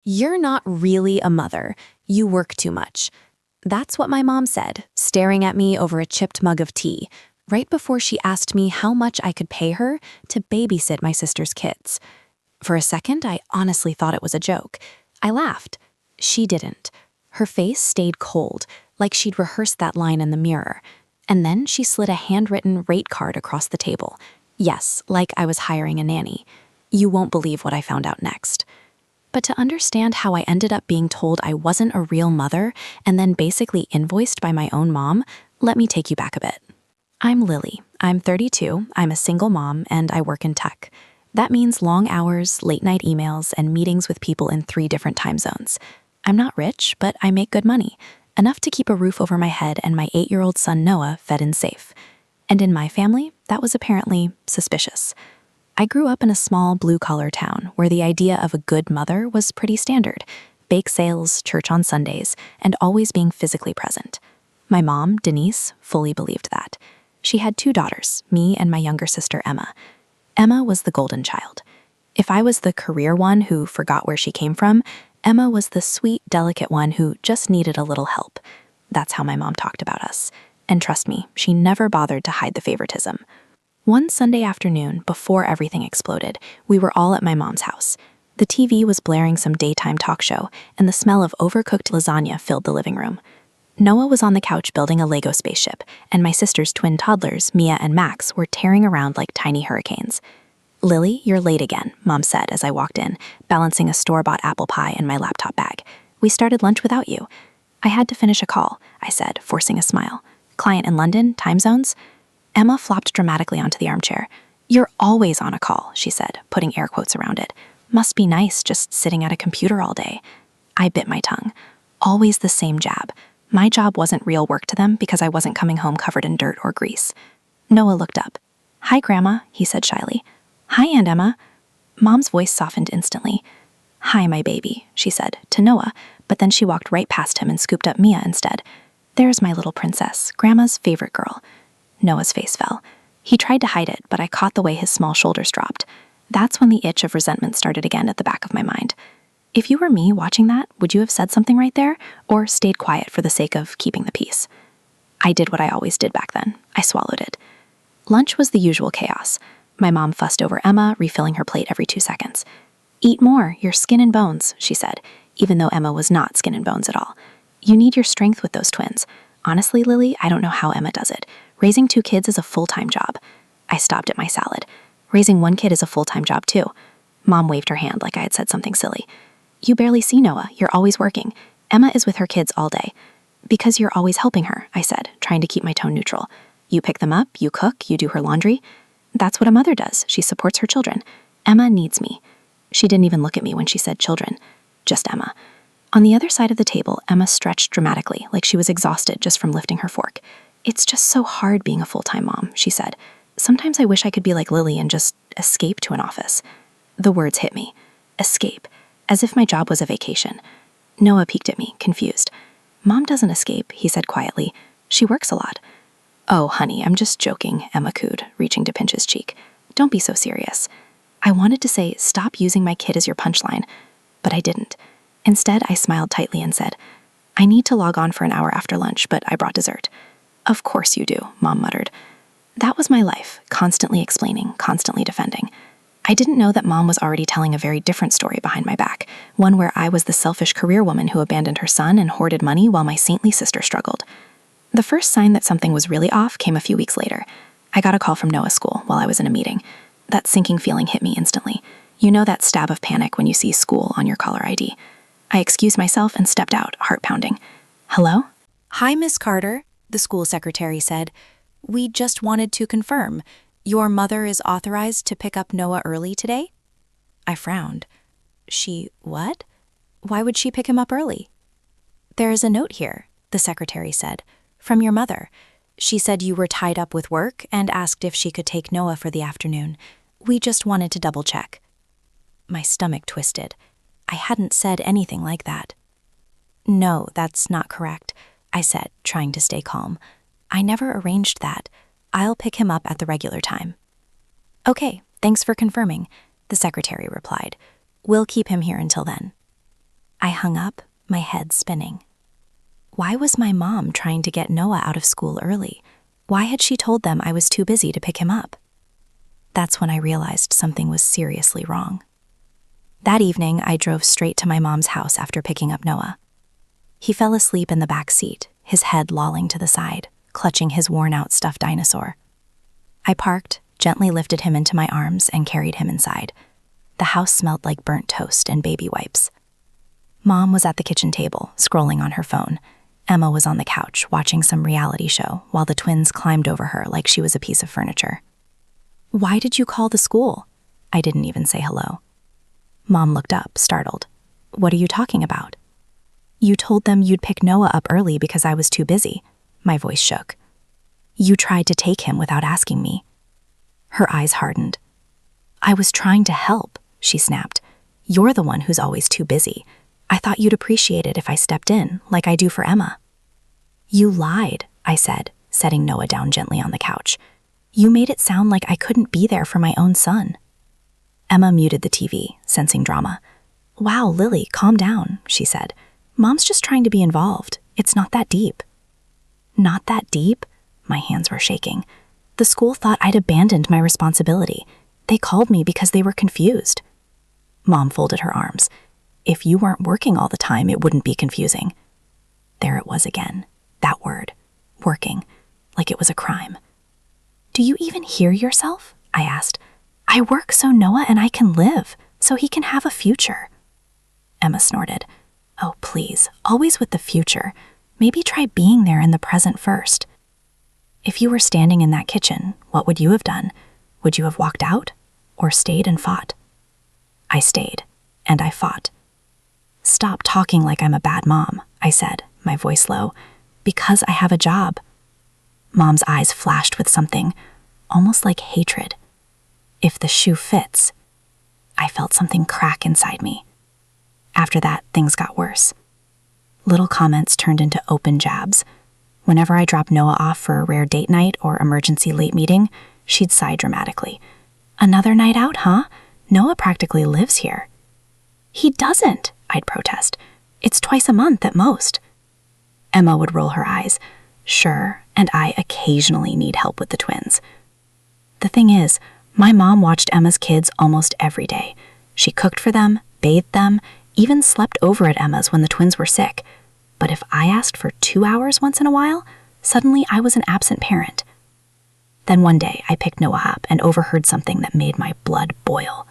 "You're not really a mother. You work too much." That's what my mom said, staring at me over a chipped mug of tea, right before she asked me how much I could pay her to babysit my sister's kids. For a second, I honestly thought it was a joke. I laughed. She didn't. Her face stayed cold, like she'd rehearsed that line in the mirror. And then she slid a handwritten rate card across the table. Yes, like I was hiring a nanny. You won't believe what I found out next. But to understand how I ended up being told I wasn't a real mother and then basically invoiced by my own mom, let me take you back a bit. I'm Lily. I'm 32, I'm a single mom, and I work in tech. That means long hours, late-night emails, and meetings with people in 3 different time zones. I'm not rich, but I make good money, enough to keep a roof over my head and my 8-year-old son Noah fed and safe. And in my family, that was apparently suspicious. I grew up in a small blue-collar town where the idea of a good mother was pretty standard: bake sales, church on Sundays, and always being physically present. My mom, Denise, fully believed that. She had 2 daughters, me and my younger sister Emma. Emma was the golden child. If I was the career one who forgot where she came from, Emma was the sweet, delicate one who just needed a little help. That's how my mom talked about us. And trust me, she never bothered to hide the favoritism. One Sunday afternoon, before everything exploded, we were all at my mom's house. The TV was blaring some daytime talk show, and the smell of overcooked lasagna filled the living room. Noah was on the couch building a Lego spaceship, and my sister's twin toddlers, Mia and Max, were tearing around like tiny hurricanes. "Lily, you're late again," Mom said as I walked in, balancing a store-bought apple pie in my laptop bag. "We started lunch without you." "I had to finish a call," I said, forcing a smile. "Client in London, time zones?" Emma flopped dramatically onto the armchair. "You're always on a call," she said, putting air quotes around it. "Must be nice just sitting at a computer all day." I bit my tongue. Always the same jab. My job wasn't real work to them because I wasn't coming home covered in dirt or grease. Noah looked up. "Hi, Grandma," he said shyly. "Hi, Aunt Emma." Mom's voice softened instantly. "Hi, my baby," she said, to Noah, but then she walked right past him and scooped up Mia instead. "There's my little princess, Grandma's favorite girl." Noah's face fell. He tried to hide it, but I caught the way his small shoulders dropped. That's when the itch of resentment started again at the back of my mind. If you were me watching that, would you have said something right there, or stayed quiet for the sake of keeping the peace? I did what I always did back then. I swallowed it. Lunch was the usual chaos. My mom fussed over Emma, refilling her plate every 2 seconds. "Eat more, you're skin and bones," she said, even though Emma was not skin and bones at all. "You need your strength with those twins. Honestly, Lily, I don't know how Emma does it. Raising 2 kids is a full-time job." I stopped at my salad. "Raising 1 kid is a full-time job too." Mom waved her hand like I had said something silly. "You barely see Noah, you're always working. Emma is with her kids all day." "Because you're always helping her," I said, trying to keep my tone neutral. "You pick them up, you cook, you do her laundry." "That's what a mother does. She supports her children. Emma needs me." She didn't even look at me when she said children. Just Emma. On the other side of the table, Emma stretched dramatically, like she was exhausted just from lifting her fork. "It's just so hard being a full-time mom," she said. "Sometimes I wish I could be like Lily and just escape to an office." The words hit me. Escape. As if my job was a vacation. Noah peeked at me, confused. "Mom doesn't escape," he said quietly. "She works a lot." "Oh, honey, I'm just joking," Emma cooed, reaching to pinch his cheek. "Don't be so serious." I wanted to say, "Stop using my kid as your punchline," but I didn't. Instead, I smiled tightly and said, "I need to log on for an hour after lunch, but I brought dessert." "Of course you do," Mom muttered. That was my life, constantly explaining, constantly defending. I didn't know that Mom was already telling a very different story behind my back, one where I was the selfish career woman who abandoned her son and hoarded money while my saintly sister struggled. The first sign that something was really off came a few weeks later. I got a call from Noah's school while I was in a meeting. That sinking feeling hit me instantly. You know that stab of panic when you see school on your caller ID. I excused myself and stepped out, heart pounding. "Hello?" "Hi, Miss Carter," the school secretary said. "We just wanted to confirm. Your mother is authorized to pick up Noah early today?" I frowned. "She what? Why would she pick him up early?" "There is a note here," the secretary said, "from your mother. She said you were tied up with work and asked if she could take Noah for the afternoon. We just wanted to double-check." My stomach twisted. I hadn't said anything like that. "No, that's not correct," I said, trying to stay calm. "I never arranged that. I'll pick him up at the regular time." "Okay, thanks for confirming," the secretary replied. "We'll keep him here until then." hung up, my head spinning. Why was my mom trying to get Noah out of school early? Why had she told them I was too busy to pick him up? That's when I realized something was seriously wrong. That evening, I drove straight to my mom's house after picking up Noah. He fell asleep in the back seat, his head lolling to the side, clutching his worn-out stuffed dinosaur. I parked, gently lifted him into my arms, and carried him inside. The house smelled like burnt toast and baby wipes. Mom was at the kitchen table, scrolling on her phone. Emma was on the couch, watching some reality show, while the twins climbed over her like she was a piece of furniture. "Why did you call the school?" I didn't even say hello. Mom looked up, startled. "What are you talking about?" "You told them you'd pick Noah up early because I was too busy." My voice shook. "You tried to take him without asking me." Her eyes hardened. "I was trying to help," she snapped. "You're the one who's always too busy. I thought you'd appreciate it if I stepped in, like I do for Emma." "You lied," I said, setting Noah down gently on the couch. "You made it sound like I couldn't be there for my own son." Emma muted the TV, sensing drama. "Wow, Lily, calm down," she said. "Mom's just trying to be involved. It's not that deep." "Not that deep?" My hands were shaking. "The school thought I'd abandoned my responsibility. They called me because they were confused." Mom folded her arms. "If you weren't working all the time, it wouldn't be confusing." There it was again, that word, working, like it was a crime. "Do you even hear yourself?" I asked. "I work so Noah and I can live, so he can have a future." Emma snorted. "Oh, please, always with the future. Maybe try being there in the present first." "If you were standing in that kitchen, what would you have done? Would you have walked out or stayed and fought?" I stayed, and I fought. "Stop talking like I'm a bad mom," I said, my voice low, "because I have a job." Mom's eyes flashed with something, almost like hatred. "If the shoe fits." I felt something crack inside me. After that, things got worse. Little comments turned into open jabs. Whenever I dropped Noah off for a rare date night or emergency late meeting, she'd sigh dramatically. "Another night out, huh? Noah practically lives here." "He doesn't," I'd protest. "It's twice a month at most." Emma would roll her eyes. "Sure, and I occasionally need help with the twins." The thing is, my mom watched Emma's kids almost every day. She cooked for them, bathed them, even slept over at Emma's when the twins were sick. But if I asked for 2 hours once in a while, suddenly I was an absent parent. Then one day, I picked Noah up and overheard something that made my blood boil.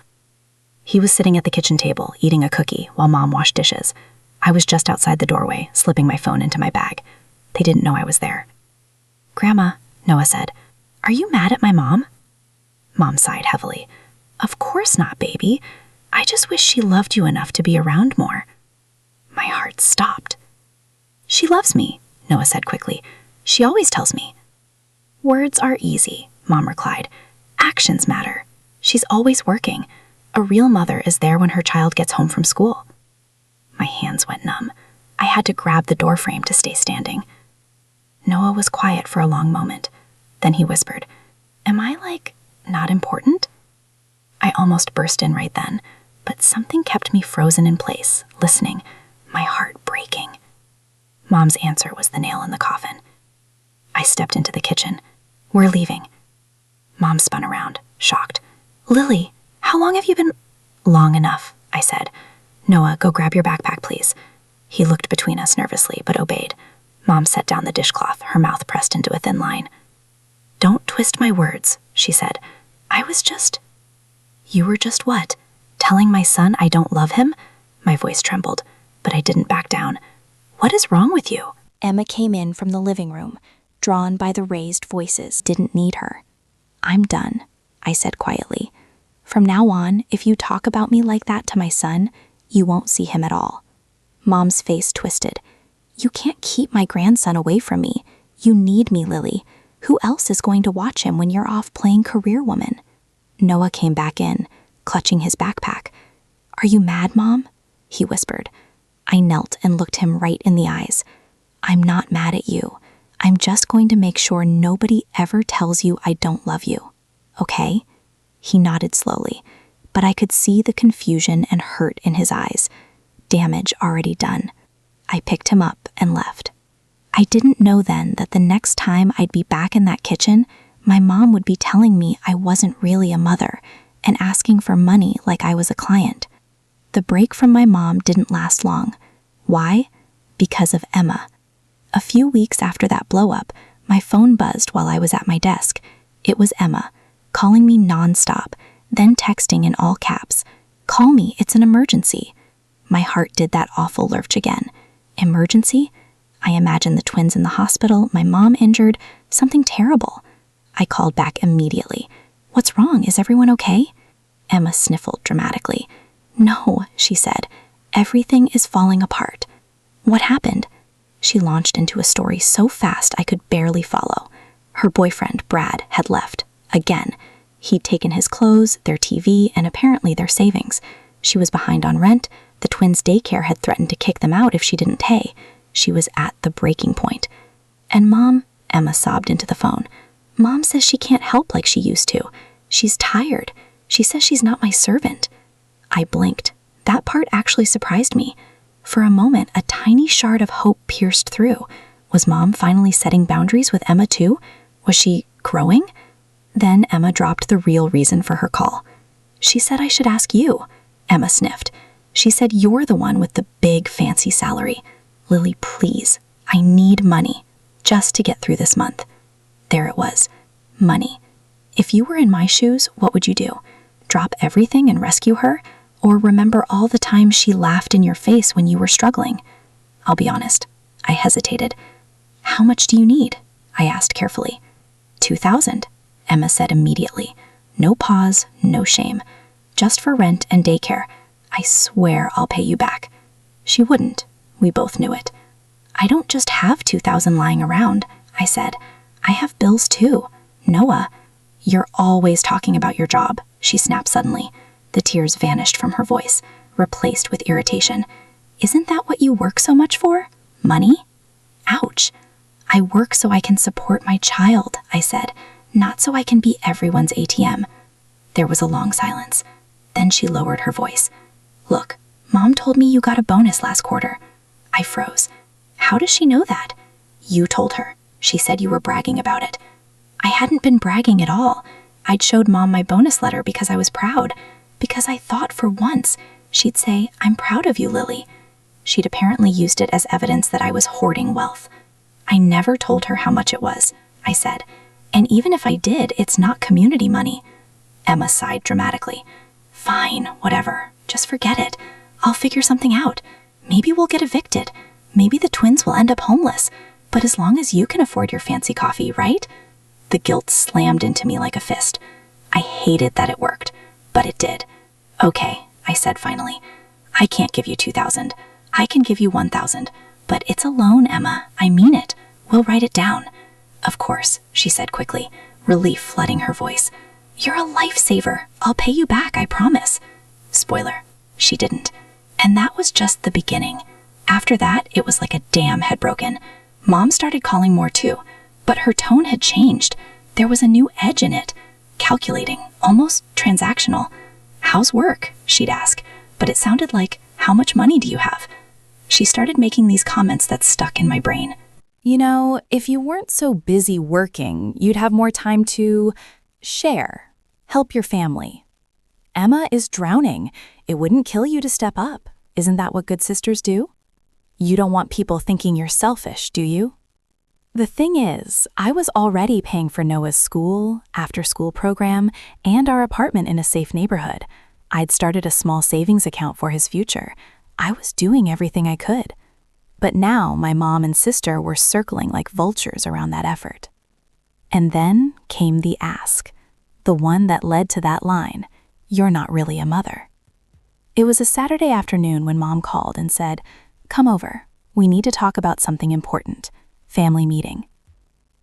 He was sitting at the kitchen table, eating a cookie, while Mom washed dishes. I was just outside the doorway, slipping my phone into my bag. They didn't know I was there. "Grandma," Noah said, "are you mad at my mom?" Mom sighed heavily. "Of course not, baby. I just wish she loved you enough to be around more." My heart stopped. "She loves me," Noah said quickly. "She always tells me." "Words are easy," Mom replied. "Actions matter. She's always working. A real mother is there when her child gets home from school." My hands went numb. I had to grab the doorframe to stay standing. Noah was quiet for a long moment. Then he whispered, "Am I, not important?" I almost burst in right then, but something kept me frozen in place, listening, my heart breaking. Mom's answer was the nail in the coffin. I stepped into the kitchen. "We're leaving." Mom spun around, shocked. "Lily, how long have you been—" "Long enough," I said. "Noah, go grab your backpack, please." He looked between us nervously, but obeyed. Mom set down the dishcloth, her mouth pressed into a thin line. "Don't twist my words," she said. "I was just—" "You were just what? Telling my son I don't love him?" My voice trembled, but I didn't back down. "What is wrong with you?" Emma came in from the living room, drawn by the raised voices. Didn't need her. "I'm done," I said quietly. "From now on, if you talk about me like that to my son, you won't see him at all." Mom's face twisted. "You can't keep my grandson away from me. You need me, Lily. Who else is going to watch him when you're off playing career woman?" Noah came back in, clutching his backpack. "Are you mad, Mom?" he whispered. I knelt and looked him right in the eyes. "I'm not mad at you. I'm just going to make sure nobody ever tells you I don't love you. Okay?" He nodded slowly, but I could see the confusion and hurt in his eyes. Damage already done. I picked him up and left. I didn't know then that the next time I'd be back in that kitchen, my mom would be telling me I wasn't really a mother and asking for money like I was a client. The break from my mom didn't last long. Why? Because of Emma. A few weeks after that blow-up, my phone buzzed while I was at my desk. It was Emma, calling me nonstop, then texting in all caps, "Call me, it's an emergency." My heart did that awful lurch again. Emergency? I imagined the twins in the hospital, my mom injured, something terrible. I called back immediately. "What's wrong? Is everyone okay?" Emma sniffled dramatically. "No," she said. "Everything is falling apart." "What happened?" She launched into a story so fast I could barely follow. Her boyfriend, Brad, had left. Again. He'd taken his clothes, their TV, and apparently their savings. She was behind on rent. The twins' daycare had threatened to kick them out if she didn't pay. She was at the breaking point. "And Mom," Emma sobbed into the phone, "Mom says she can't help like she used to. She's tired. She says she's not my servant." I blinked. That part actually surprised me. For a moment, a tiny shard of hope pierced through. Was Mom finally setting boundaries with Emma too? Was she growing? Then Emma dropped the real reason for her call. "She said I should ask you," Emma sniffed. "She said you're the one with the big fancy salary. Lily, please, I need money just to get through this month." There it was. Money. If you were in my shoes, what would you do? Drop everything and rescue her? Or remember all the times she laughed in your face when you were struggling? I'll be honest, I hesitated. "How much do you need?" I asked carefully. $2,000, Emma said immediately. No pause, no shame. "Just for rent and daycare. I swear I'll pay you back." She wouldn't. We both knew it. "I don't just have $2,000 lying around," I said. "I have bills too. Noah." "You're always talking about your job," she snapped suddenly. The tears vanished from her voice, replaced with irritation. "Isn't that what you work so much for? Money?" Ouch. "I work so I can support my child," I said, "not so I can be everyone's ATM." There was a long silence. Then she lowered her voice. "Look, Mom told me you got a bonus last quarter." I froze. "How does she know that?" "You told her. She said you were bragging about it." I hadn't been bragging at all. I'd showed Mom my bonus letter because I was proud, because I thought for once she'd say, "I'm proud of you, Lily." She'd apparently used it as evidence that I was hoarding wealth. "I never told her how much it was," I said. "And even if I did, it's not community money." Emma sighed dramatically. "Fine, whatever. Just forget it. I'll figure something out. Maybe we'll get evicted. Maybe the twins will end up homeless. But as long as you can afford your fancy coffee, right?" The guilt slammed into me like a fist. I hated that it worked, but it did. "Okay," I said finally. "I can't give you $2,000. I can give you $1,000. But it's a loan, Emma. I mean it. We'll write it down." "Of course," she said quickly, relief flooding her voice. "You're a lifesaver. I'll pay you back, I promise." Spoiler, she didn't. And that was just the beginning. After that, it was like a dam had broken. Mom started calling more too, but her tone had changed. There was a new edge in it. Calculating, almost transactional. "How's work?" she'd ask, but it sounded like, "How much money do you have?" She started making these comments that stuck in my brain. "You know, if you weren't so busy working, you'd have more time to share, help your family. Emma is drowning. It wouldn't kill you to step up. Isn't that what good sisters do? You don't want people thinking you're selfish, do you?" The thing is, I was already paying for Noah's school, after-school program, and our apartment in a safe neighborhood. I'd started a small savings account for his future. I was doing everything I could. But now my mom and sister were circling like vultures around that effort. And then came the ask, the one that led to that line, "You're not really a mother." It was a Saturday afternoon when Mom called and said, "Come over. We need to talk about something important. Family meeting."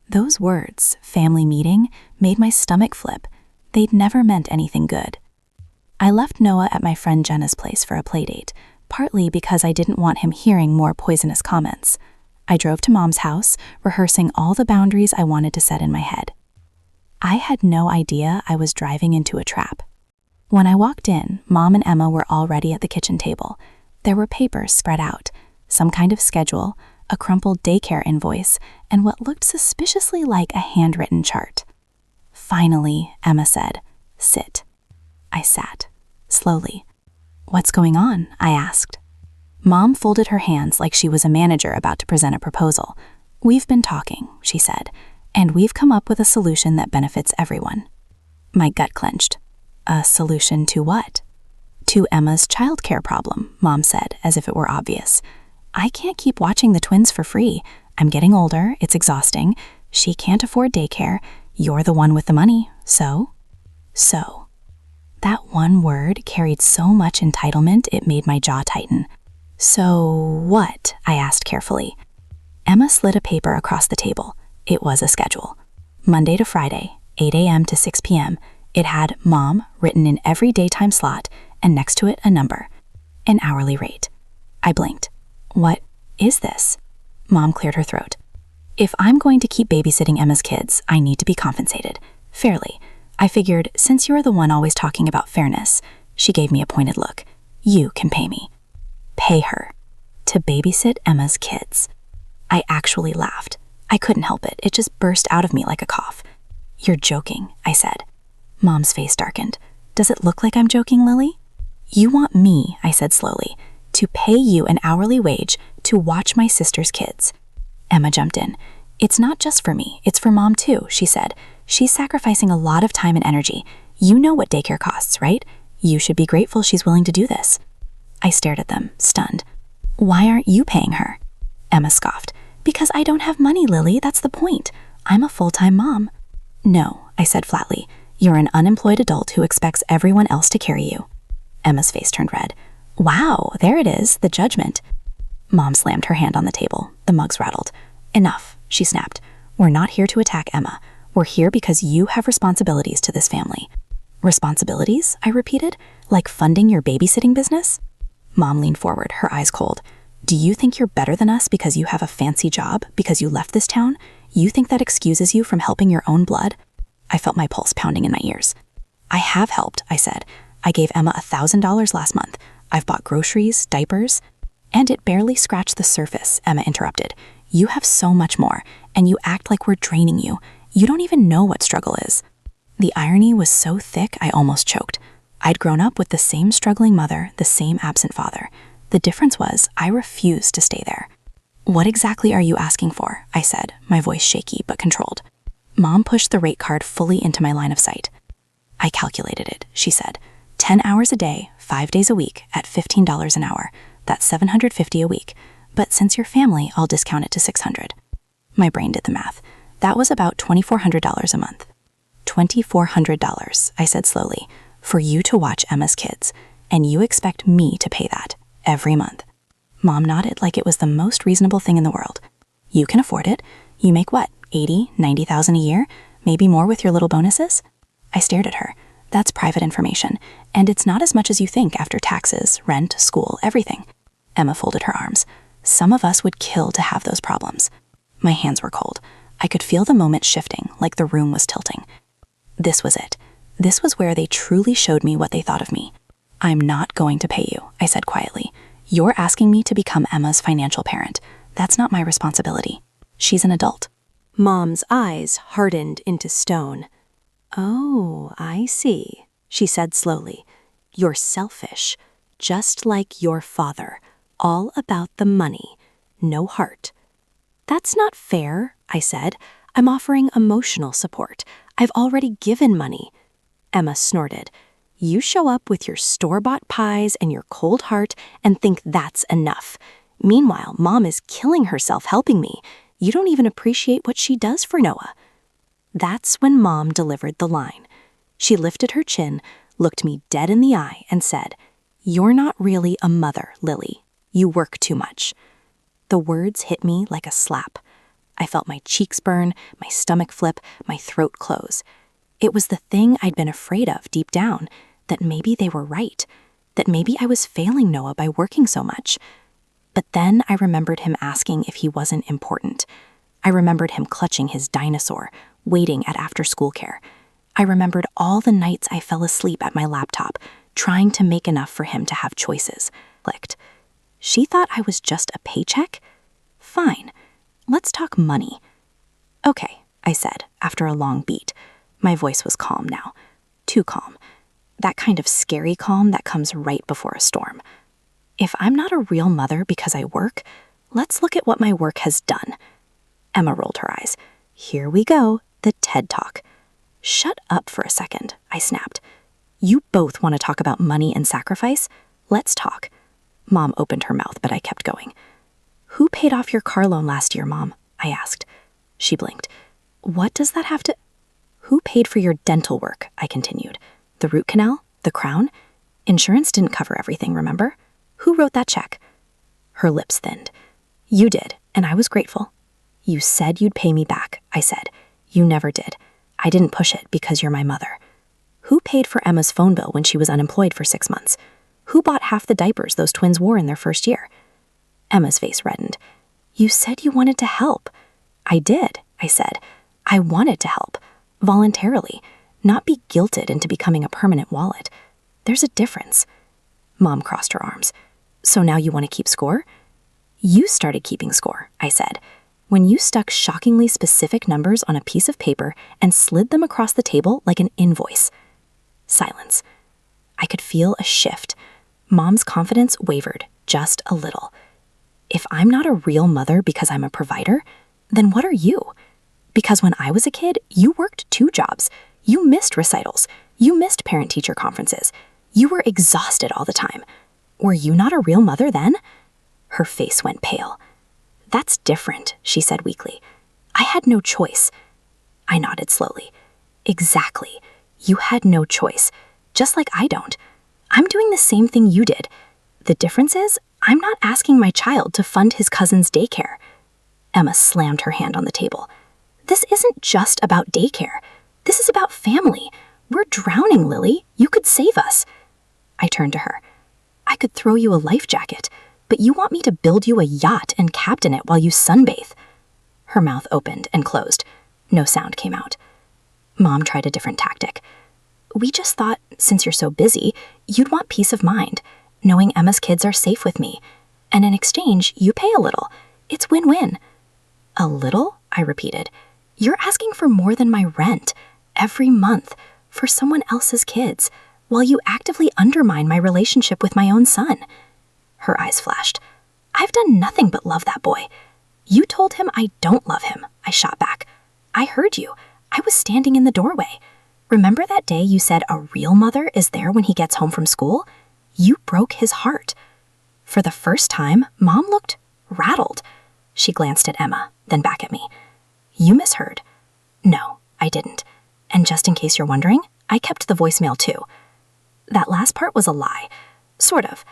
Those words, family meeting, made my stomach flip. They'd never meant anything good. I left Noah at my friend Jenna's place for a playdate, partly because I didn't want him hearing more poisonous comments. I drove to Mom's house, rehearsing all the boundaries I wanted to set in my head. I had no idea I was driving into a trap. When I walked in, Mom and Emma were already at the kitchen table. There were papers spread out, some kind of schedule, a crumpled daycare invoice, and what looked suspiciously like a handwritten chart. Finally, Emma said, "Sit." I sat, slowly. "What's going on?" I asked. Mom folded her hands like she was a manager about to present a proposal. "We've been talking," she said, "and we've come up with a solution that benefits everyone." My gut clenched. "A solution to what?" "To Emma's childcare problem," Mom said, as if it were obvious. "I can't keep watching the twins for free. I'm getting older, it's exhausting. She can't afford daycare. You're the one with the money, so? That one word carried so much entitlement it made my jaw tighten. "So what?" I asked carefully. Emma slid a paper across the table. It was a schedule. Monday to Friday, 8 a.m. to 6 p.m. It had Mom written in every daytime slot, and next to it a number, an hourly rate. I blinked. "What is this?" Mom cleared her throat. "If I'm going to keep babysitting Emma's kids, I need to be compensated. Fairly. I figured, since you're the one always talking about fairness," she gave me a pointed look, "you can pay me." Pay her. To babysit Emma's kids. I actually laughed. I couldn't help it. It just burst out of me like a cough. "You're joking," I said. Mom's face darkened. "Does it look like I'm joking, Lily?" "You want me," I said slowly, "to pay you an hourly wage to watch my sister's kids." Emma jumped in. "It's not just for me, it's for Mom too," she said. "She's sacrificing a lot of time and energy. You know what daycare costs, right? You should be grateful she's willing to do this." I stared at them, stunned. "Why aren't you paying her?" Emma scoffed. "Because I don't have money, Lily, that's the point. I'm a full-time mom." "No," I said flatly. "You're an unemployed adult who expects everyone else to carry you." Emma's face turned red. "Wow, there it is, the judgment." Mom slammed her hand on the table. The mugs rattled. "Enough," she snapped. "We're not here to attack Emma. We're here because you have responsibilities to this family." "Responsibilities?" I repeated. "Like funding your babysitting business?" Mom leaned forward, her eyes cold. "Do you think you're better than us because you have a fancy job, because you left this town? You think that excuses you from helping your own blood?" I felt my pulse pounding in my ears. "I have helped," I said. "I gave Emma $1,000 last month. I've bought groceries, diapers." "And it barely scratched the surface," Emma interrupted. "You have so much more, and you act like we're draining you. You don't even know what struggle is." The irony was so thick I almost choked. I'd grown up with the same struggling mother, the same absent father. The difference was I refused to stay there. "What exactly are you asking for?" I said, my voice shaky but controlled. Mom pushed the rate card fully into my line of sight. "I calculated it," she said. 10 hours a day, 5 days a week, at $15 an hour. That's $750 a week. But since you're family, I'll discount it to $600. My brain did the math. That was about $2,400 a month. $2,400, I said slowly, for you to watch Emma's kids, and you expect me to pay that every month. Mom nodded like it was the most reasonable thing in the world. "You can afford it. You make what, 80, 90,000 a year? Maybe more with your little bonuses?" I stared at her. "That's private information, and it's not as much as you think after taxes, rent, school, everything." Emma folded her arms. "Some of us would kill to have those problems." My hands were cold. I could feel the moment shifting, like the room was tilting. This was it. This was where they truly showed me what they thought of me. "I'm not going to pay you," I said quietly. "You're asking me to become Emma's financial parent. That's not my responsibility. She's an adult." Mom's eyes hardened into stone. "Oh, I see," she said slowly. "You're selfish, just like your father, all about the money, no heart." "That's not fair," I said. "I'm offering emotional support. I've already given money." Emma snorted. "You show up with your store-bought pies and your cold heart and think that's enough. Meanwhile, Mom is killing herself helping me. You don't even appreciate what she does for Noah." That's when Mom delivered the line. She lifted her chin, looked me dead in the eye, and said, "You're not really a mother, Lily. You work too much." The words hit me like a slap. I felt my cheeks burn, my stomach flip, my throat close. It was the thing I'd been afraid of deep down, that maybe they were right, that maybe I was failing Noah by working so much. But then I remembered him asking if he wasn't important. I remembered him clutching his dinosaur, waiting at after-school care. I remembered all the nights I fell asleep at my laptop, trying to make enough for him to have choices. Clicked. She thought I was just a paycheck? Fine. Let's talk money. Okay, I said, after a long beat. My voice was calm now. Too calm. That kind of scary calm that comes right before a storm. If I'm not a real mother because I work, let's look at what my work has done. Emma rolled her eyes. Here we go, the TED Talk. Shut up for a second, I snapped. You both want to talk about money and sacrifice? Let's talk. Mom opened her mouth, but I kept going. Who paid off your car loan last year, Mom? I asked. She blinked. What does that have to... Who paid for your dental work? I continued. The root canal? The crown? Insurance didn't cover everything, remember? Who wrote that check? Her lips thinned. You did, and I was grateful. You said you'd pay me back, I said. You never did. I didn't push it because you're my mother. Who paid for Emma's phone bill when she was unemployed for 6 months? Who bought half the diapers those twins wore in their first year? Emma's face reddened. You said you wanted to help. I did, I said. I wanted to help. Voluntarily. Not be guilted into becoming a permanent wallet. There's a difference. Mom crossed her arms. So now you want to keep score? You started keeping score, I said. When you stuck shockingly specific numbers on a piece of paper and slid them across the table like an invoice. Silence. I could feel a shift. Mom's confidence wavered just a little. If I'm not a real mother because I'm a provider, then what are you? Because when I was a kid, you worked 2 jobs. You missed recitals. You missed parent-teacher conferences. You were exhausted all the time. Were you not a real mother then? Her face went pale. That's different, she said weakly. I had no choice. I nodded slowly. Exactly. You had no choice. Just like I don't. I'm doing the same thing you did. The difference is, I'm not asking my child to fund his cousin's daycare. Emma slammed her hand on the table. This isn't just about daycare. This is about family. We're drowning, Lily. You could save us. I turned to her. I could throw you a life jacket, but you want me to build you a yacht and captain it while you sunbathe. Her mouth opened and closed. No sound came out. Mom tried a different tactic. We just thought, since you're so busy, you'd want peace of mind, knowing Emma's kids are safe with me. And in exchange, you pay a little. It's win-win. A little? I repeated. You're asking for more than my rent, every month, for someone else's kids, while you actively undermine my relationship with my own son. Her eyes flashed. I've done nothing but love that boy. You told him I don't love him, I shot back. I heard you. I was standing in the doorway. Remember that day you said a real mother is there when he gets home from school? You broke his heart. For the first time, Mom looked rattled. She glanced at Emma, then back at me. You misheard. No, I didn't. And just in case you're wondering, I kept the voicemail too. That last part was a lie. Sort of.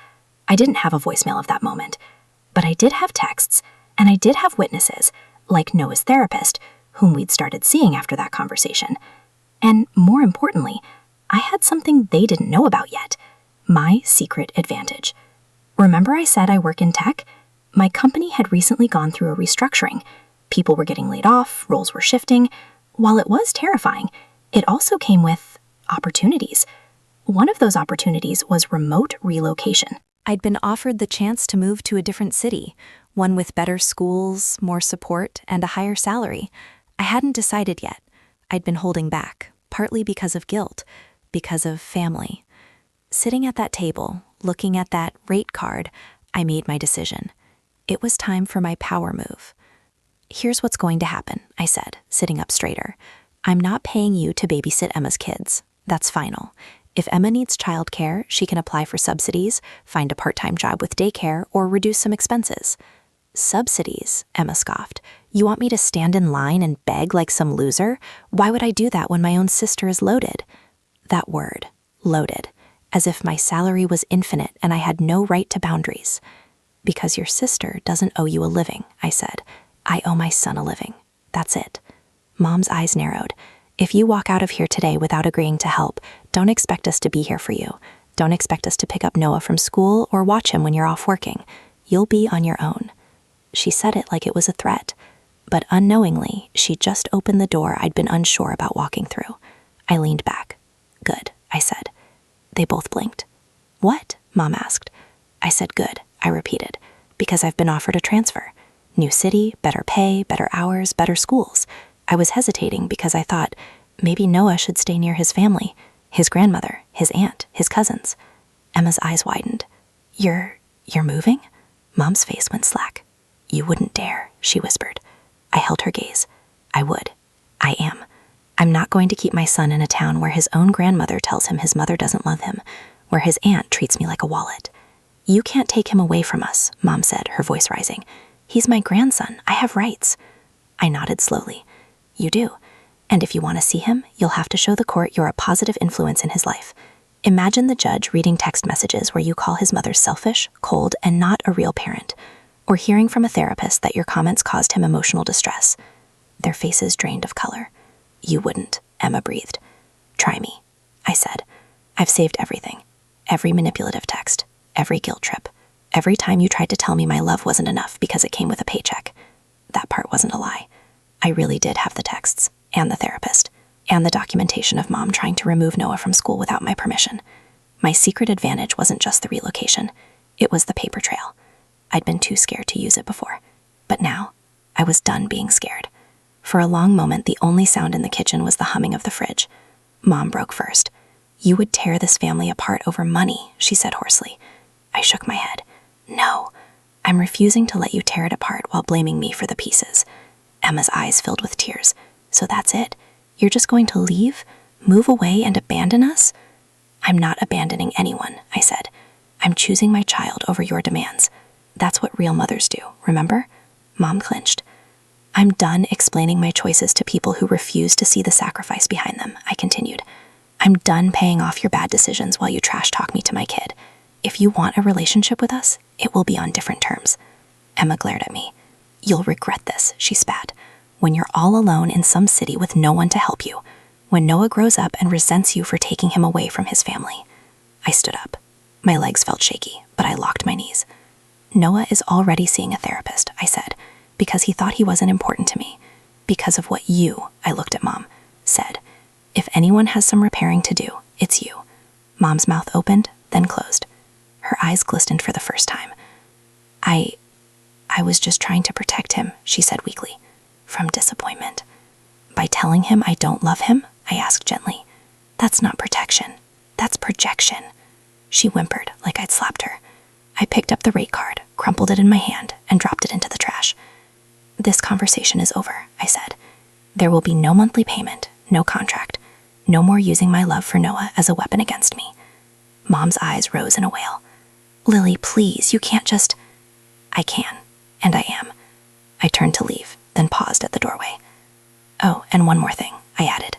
I didn't have a voicemail of that moment. But I did have texts, and I did have witnesses, like Noah's therapist, whom we'd started seeing after that conversation. And more importantly, I had something they didn't know about yet. My secret advantage. Remember I said I work in tech? My company had recently gone through a restructuring. People were getting laid off, roles were shifting. While it was terrifying, it also came with opportunities. One of those opportunities was remote relocation. I'd been offered the chance to move to a different city, one with better schools, more support, and a higher salary. I hadn't decided yet. I'd been holding back, partly because of guilt, because of family. Sitting at that table, looking at that rate card, I made my decision. It was time for my power move. Here's what's going to happen, I said, sitting up straighter. I'm not paying you to babysit Emma's kids. That's final. If Emma needs childcare, she can apply for subsidies, find a part-time job with daycare, or reduce some expenses. Subsidies, Emma scoffed. You want me to stand in line and beg like some loser? Why would I do that when my own sister is loaded? That word, loaded, as if my salary was infinite and I had no right to boundaries. Because your sister doesn't owe you a living, I said. I owe my son a living. That's it. Mom's eyes narrowed. If you walk out of here today without agreeing to help, don't expect us to be here for you. Don't expect us to pick up Noah from school or watch him when you're off working. You'll be on your own. She said it like it was a threat, but unknowingly, she just opened the door I'd been unsure about walking through. I leaned back. Good, I said. They both blinked. What? Mom asked. I said good. I repeated. Because I've been offered a transfer. New city, better pay, better hours, better schools. I was hesitating because I thought maybe Noah should stay near his family, his grandmother, his aunt, his cousins. Emma's eyes widened. You're moving? Mom's face went slack. You wouldn't dare, she whispered. I held her gaze. I would. I am. I'm not going to keep my son in a town where his own grandmother tells him his mother doesn't love him, where his aunt treats me like a wallet. You can't take him away from us, Mom said, her voice rising. He's my grandson. I have rights. I nodded slowly. You do. And if you want to see him, you'll have to show the court you're a positive influence in his life. Imagine the judge reading text messages where you call his mother selfish, cold, and not a real parent, or hearing from a therapist that your comments caused him emotional distress. Their faces drained of color. You wouldn't, Emma breathed. Try me, I said. I've saved everything. Every manipulative text. Every guilt trip. Every time you tried to tell me my love wasn't enough because it came with a paycheck. That part wasn't a lie. I really did have the texts, and the therapist, and the documentation of Mom trying to remove Noah from school without my permission. My secret advantage wasn't just the relocation. It was the paper trail. I'd been too scared to use it before. But now, I was done being scared. For a long moment, the only sound in the kitchen was the humming of the fridge. Mom broke first. You would tear this family apart over money, she said hoarsely. I shook my head. No, I'm refusing to let you tear it apart while blaming me for the pieces. Emma's eyes filled with tears. So that's it? You're just going to leave? Move away and abandon us? I'm not abandoning anyone, I said. I'm choosing my child over your demands. That's what real mothers do, remember? Mom clinched. I'm done explaining my choices to people who refuse to see the sacrifice behind them, I continued. I'm done paying off your bad decisions while you trash talk me to my kid. If you want a relationship with us, it will be on different terms. Emma glared at me. You'll regret this, she spat. When you're all alone in some city with no one to help you. When Noah grows up and resents you for taking him away from his family. I stood up. My legs felt shaky, but I locked my knees. Noah is already seeing a therapist, I said, because he thought he wasn't important to me. Because of what you, I looked at Mom, said. If anyone has some repairing to do, it's you. Mom's mouth opened, then closed. Her eyes glistened for the first time. I was just trying to protect him, she said weakly, from disappointment. By telling him I don't love him, I asked gently. That's not protection. That's projection. She whimpered like I'd slapped her. I picked up the rate card, crumpled it in my hand, and dropped it into the trash. This conversation is over, I said. There will be no monthly payment, no contract, no more using my love for Noah as a weapon against me. Mom's eyes rose in a wail. Lily, please, you can't just... I can, and I am. I turned to leave, then paused at the doorway. Oh, and one more thing, I added.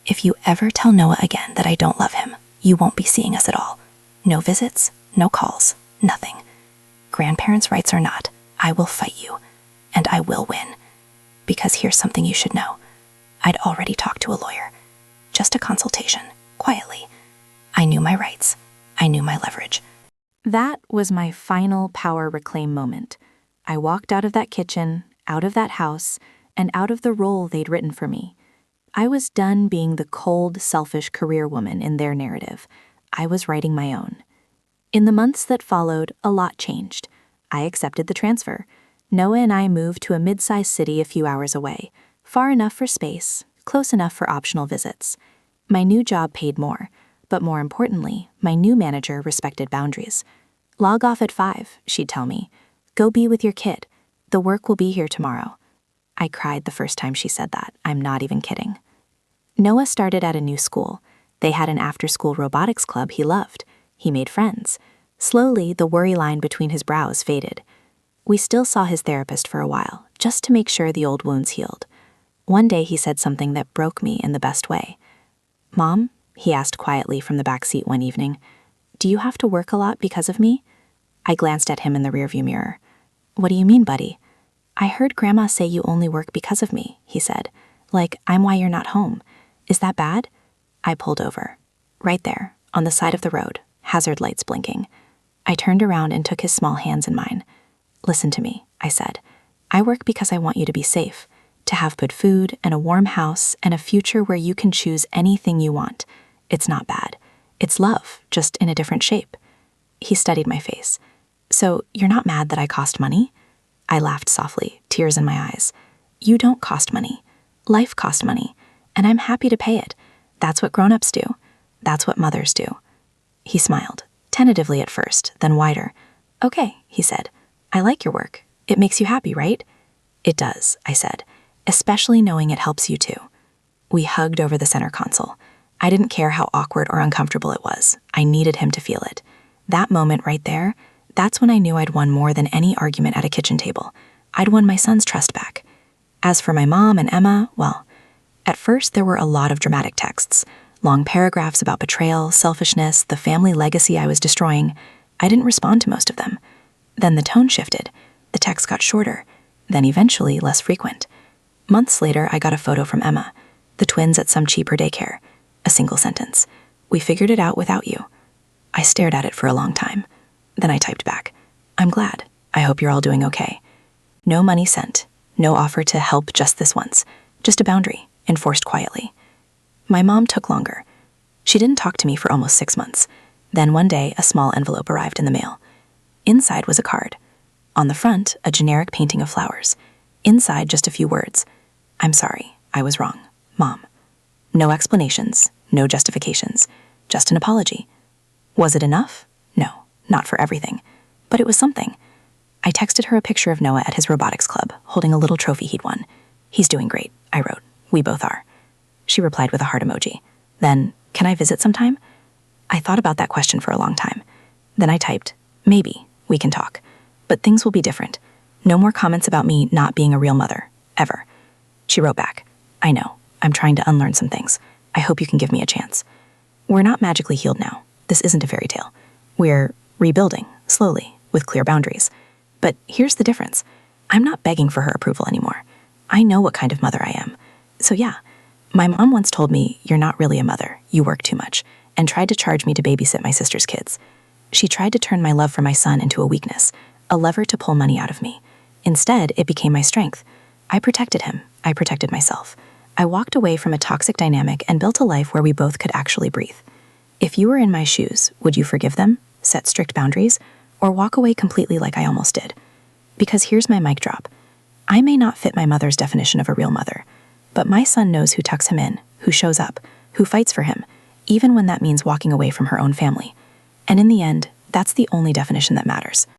If you ever tell Noah again that I don't love him, you won't be seeing us at all. No visits, no calls, nothing. Grandparents' rights or not, I will fight you, and I will win. Because here's something you should know. I'd already talked to a lawyer. Just a consultation, quietly. I knew my rights. I knew my leverage. That was my final power reclaim moment. I walked out of that kitchen, out of that house, and out of the role they'd written for me. I was done being the cold, selfish career woman in their narrative. I was writing my own. In the months that followed, a lot changed. I accepted the transfer. Noah and I moved to a mid-sized city a few hours away, far enough for space, close enough for optional visits. My new job paid more, but more importantly, my new manager respected boundaries. Log off at 5, she'd tell me. Go be with your kid. The work will be here tomorrow. I cried the first time she said that. I'm not even kidding. Noah started at a new school. They had an after-school robotics club he loved. He made friends. Slowly, the worry line between his brows faded. We still saw his therapist for a while, just to make sure the old wounds healed. One day he said something that broke me in the best way. Mom, he asked quietly from the back seat one evening, do you have to work a lot because of me? I glanced at him in the rearview mirror. What do you mean, buddy? I heard Grandma say you only work because of me, he said. Like, I'm why you're not home. Is that bad? I pulled over. Right there, on the side of the road, hazard lights blinking. I turned around and took his small hands in mine. Listen to me, I said. I work because I want you to be safe, to have good food and a warm house and a future where you can choose anything you want. It's not bad. It's love, just in a different shape. He studied my face. So you're not mad that I cost money? I laughed softly, tears in my eyes. You don't cost money. Life costs money, and I'm happy to pay it. That's what grown-ups do. That's what mothers do. He smiled, tentatively at first, then wider. Okay, he said. I like your work. It makes you happy, right? It does, I said, especially knowing it helps you too. We hugged over the center console. I didn't care how awkward or uncomfortable it was. I needed him to feel it. That moment right there, that's when I knew I'd won more than any argument at a kitchen table. I'd won my son's trust back. As for my mom and Emma, well, at first there were a lot of dramatic texts, long paragraphs about betrayal, selfishness, the family legacy I was destroying. I didn't respond to most of them. Then the tone shifted. The text got shorter, then eventually less frequent. Months later, I got a photo from Emma, the twins at some cheaper daycare. A single sentence. We figured it out without you. I stared at it for a long time. Then I typed back. I'm glad. I hope you're all doing okay. No money sent. No offer to help just this once. Just a boundary, enforced quietly. My mom took longer. She didn't talk to me for almost 6 months. Then one day, a small envelope arrived in the mail. Inside was a card. On the front, a generic painting of flowers. Inside, just a few words. I'm sorry. I was wrong. Mom. No explanations, no justifications, just an apology. Was it enough? No, not for everything. But it was something. I texted her a picture of Noah at his robotics club, holding a little trophy he'd won. He's doing great, I wrote. We both are. She replied with a heart emoji. Then, can I visit sometime? I thought about that question for a long time. Then I typed, maybe, we can talk. But things will be different. No more comments about me not being a real mother, ever. She wrote back, I know. I'm trying to unlearn some things. I hope you can give me a chance. We're not magically healed now. This isn't a fairy tale. We're rebuilding, slowly, with clear boundaries. But here's the difference. I'm not begging for her approval anymore. I know what kind of mother I am. So yeah, my mom once told me, you're not really a mother, you work too much, and tried to charge me to babysit my sister's kids. She tried to turn my love for my son into a weakness, a lever to pull money out of me. Instead, it became my strength. I protected him. I protected myself. I walked away from a toxic dynamic and built a life where we both could actually breathe. If you were in my shoes, would you forgive them, set strict boundaries, or walk away completely like I almost did? Because here's my mic drop. I may not fit my mother's definition of a real mother, but my son knows who tucks him in, who shows up, who fights for him, even when that means walking away from her own family. And in the end, that's the only definition that matters.